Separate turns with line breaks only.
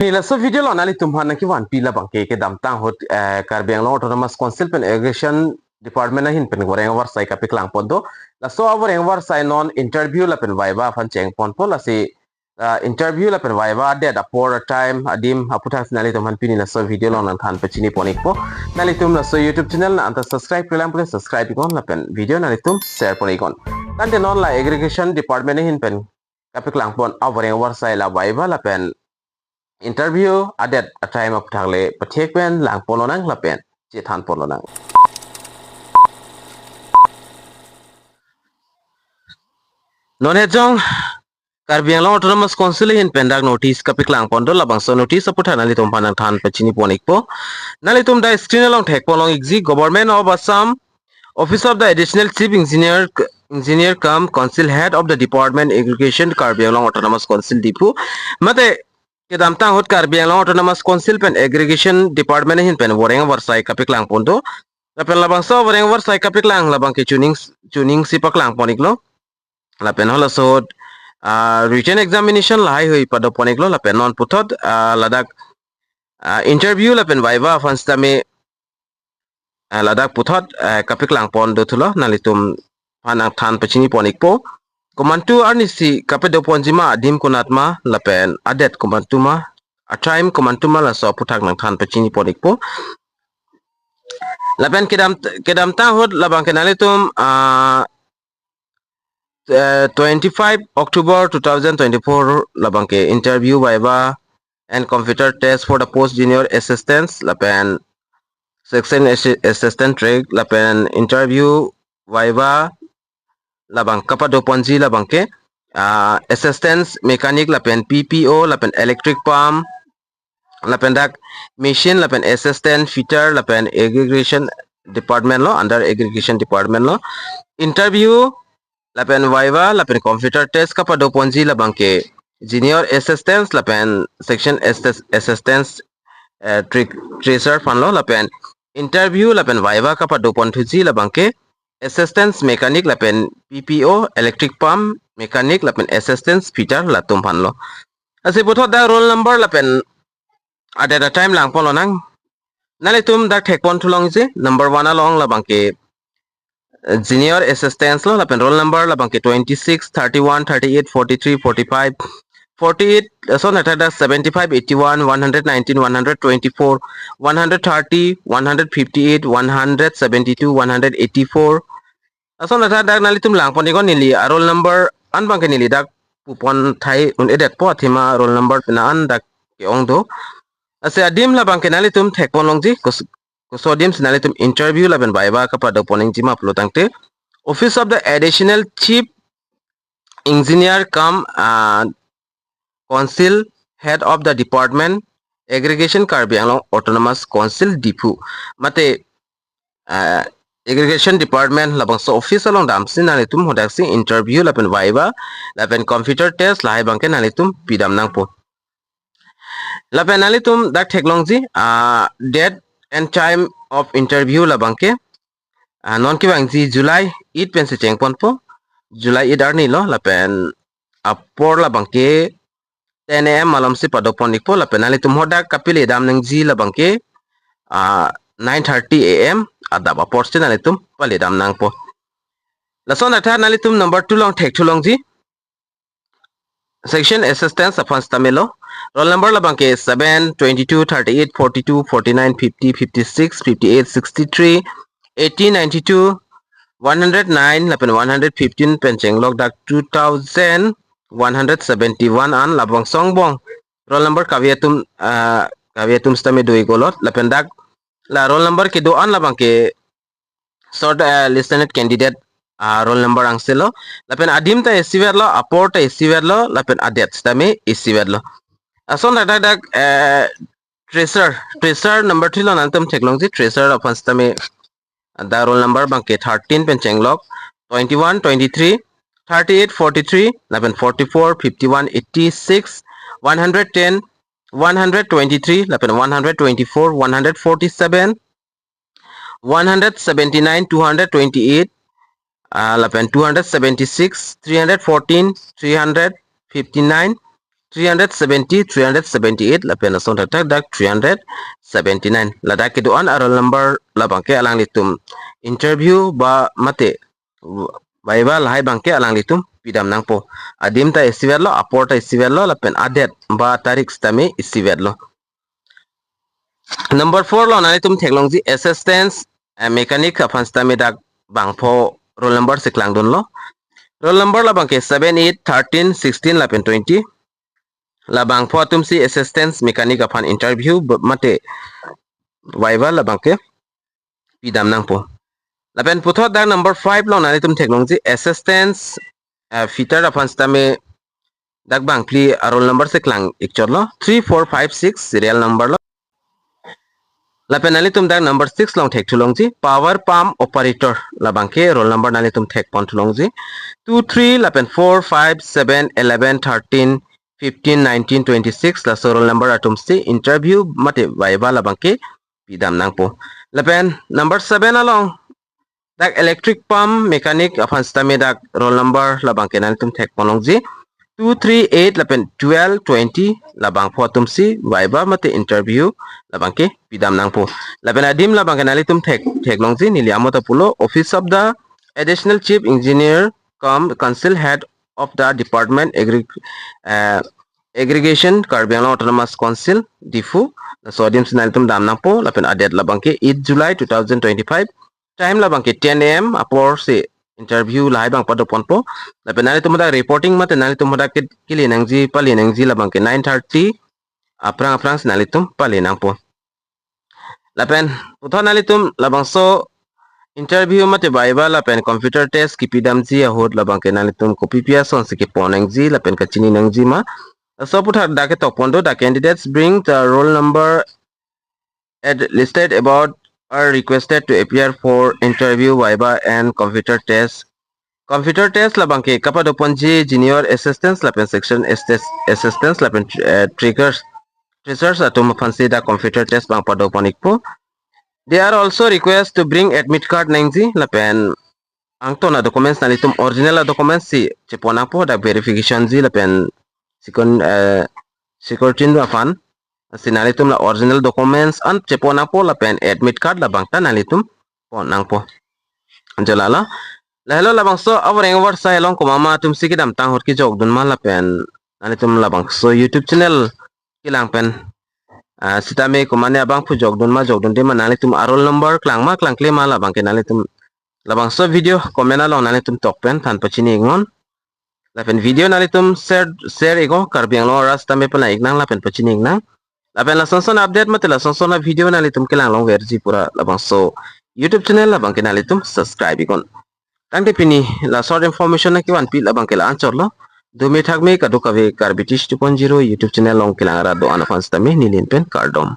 Nila so video lo nali tumhan na ki wan pila bangke ke dam tang hot Karbi Anglong Autonomous Council pen Irrigation Department na hin pen Voreng Avarsai ka piklang pondo la so Voreng Avarsai non interview la pen Viva fan cheng pon po la si interview la pen Viva de da por time adim APUTHAK nali tumhan pini la so video lo nan than pechini ponik po nali tum la so YouTube channel na anta subscribe kelam pole subscribe ikon la pen video nali tum share pon ikon tan de non la Irrigation Department na hin pen ka piklang pon Voreng Avarsai la Viva la pen interview adet time of thagle pathek pen lang polonang lapen che than polonang non hejong Karbi Anglong Autonomous Council hin pendak notice kapik lang pondo labangso notice APUTHAK nali tum panang than pachini ponik po nali tum da screen along thek polong exi Government of Assam Office of the Additional Chief Engineer cum Council Head of the Department Irrigation Karbi Anglong Autonomous Council Diphu mate kedam tang hot Karbi Anglong Autonomous Council pen Irrigation Department hin pen Voreng Avarsai kapik lang pondo lapen labangso Voreng Avarsai kapik lang labang ke tuning si paklang ponik lo lapen hola so written examination lahai hui pada ponik lo lapen non puthot ladak interview lapen Viva fanstame ladak puthot kapik lang pondo thulo nalitum panang than pachini ponik po Komantu arnisi kapedo ponjima adim kunatma lapen adet komantuma time komantuma la so APUTHAK nang than pachini ponik po lapen kedam tahod labang kenalitum 25 October 2024 labang ke interview Viva and computer test for the post junior assistants lapen section assistant track lapen interview Viva labang kapado ponji labang ke assistance mechanic lapen PPO lapen electric pump lapen dak machine lapen assistant fitter lapen irrigation department lo under irrigation department lo interview lapen Viva lapen computer test kapado ponji labang ke junior assistants lapen section assistance tracer fan lo lapen interview lapen Viva kapado pontuji labang ke assistance mechanic lapen PPO electric pump mechanic lapen assistance fitter latum pan lo asi puthot da roll number lapen at the time lang polo nang nalitum da thek pon thulong je number 1 along labang ke junior assistance lo lapen roll number labang ke 26 31 38 43 45 48 so natada 75 81 119 124 130 158 172 184 so natada nalitum lang pon ikon nili roll number an bang ke nili dak pupon thai un edet po thima roll number pina an dak ke ong do ase adim labang ke nalitum thek pon longji kusodium sinalitum interview laben Viva kapado poning jima plotangte Office of the Additional Chief Engineer cum Council Head of the Department Irrigation Karbi Anglong Autonomous Council Diphu mate Irrigation Department labangso office along damsin nalitum hodaksi interview lapen Viva lapen computer test lahai bangke nalitum pidam nang po lapen nalitum dak theklongji date and time of interview labangke non ki bangji July 8 pen se chengpon po July 8 arni lo lapen apor labangke 10 am malam si padoponik po lapen nalitum hodak kapile dam nang ji labangke 9:30 am adaba portion nalitum pale dam nang po lason atha nalitum number 2 long thek thulong ji section assistance upon stamelo roll number labangke 7 22 38 42 49 50 56 58 63 80 92 109 lapen 115 pencheng log dak 2171 an labang songbong roll number kaviatum stame doi golot lapen dak la roll number ke do an labangke short lieutenant candidate roll number angselo lapen adim ta esiver lo aport esiver lo lapen adet stame esiver lo ason dak tracer number 3 lo nantam theklongji tracer upon stame the roll number bangke 13 pencheng log 21 23 38 43 11 44 51 86 110 123 11 124 147 179 228 11 276 314 359 370 378 lapen asong tak dak 379 ladak kiduan arol number labangke alang litum interview ba mate Viva lahai bangke alang litum pidam nangpo adim ta isiverlo aporta isiverlo lapen adet ba tarik stame isiverlo. Number 4 lo nani tum technology assistance mechanic apan stame dak bangpo roll number siklang dun lo roll number la bangke 7 8 13 16 lapen 20 labang po atum si assistance mechanic apan interview mate Viva labangke pidam nangpo lapen puthot dak number 5 lo nani tum technology assistance fitter apan stame dak bang pli roll number siklang ikchor lo 3 4 5 6 serial number lo lapen nani tum dak number 6 long thek thulong ji power pump operator labangke roll number nani tum thek pon thulong ji 2 3 lapen 4 5 7 11 13 15 19 26 la roll number atum si interview mate Viva labangke pidam nangpo lapen number 7 along dak electric pump mechanic apan stame dak roll number labangke nani tum thek ponong ji 2 3 8 lapen 12 20 labang po atum si Viva mate interview labangke pidam nangpo lapen adim labangke nali tum thek long ji nili amota pulo office of the additional chief engineer cum council head of the department Irrigation Karbi Anglong Autonomous Council Diphu so adim sinali tum dam nangpo lapen adet labangke 8 July 2025 time labangke 10 am apor se interview lahai bang pada ponpo lapen nali tum da reporting mate nali tum da kili nangji pali nangji labangke 9:30 aprang sinali tum pali nangpo lapen puthon nali tum labangso interview mate Viva lapen computer test kipidam ji ahot labangke nali tum copy pia son se ponang ji lapen kachini nangji ma so puthar dake tokpondo the candidates bring the roll number listed about are requested to appear for interview Viva and computer test labangke kapadoponji junior assistants lapen section assistants lapen triggers research atum fancy the computer test bang padoponik po they are also request to bring admit card nangji lapen angto na documents nalitum original documents si chepona po da verification ji lapen sikon security afan sinalitum la original documents an chepona po lapen admit card labang ta nalitum po nang po anjalala lahelo labangso Voreng Avarsai long ko mama tum sikidam tang hot ki jog dun ma lapen nalitum labangso YouTube channel kilang pen sitame ko mane abang pu jog dun de manalitum arol number klang ma klang klema labang ke nalitum labangso video komena long nalitum tokpen tan pachini ngon lapen video nalitum share ego Karbi Anglong rasta me pala ignang lapen pachini ignang lapen la sonson update mate la sonson video nalitum kilang long verji pura labangso YouTube channel labang ke nalitum subscribe ikon tang de pini la short information na kiwan pi labang ke la answer lo dumi thakme kadukawe Karbi 2.0 YouTube channel long kilang ra do anafans tame nilin pen kardom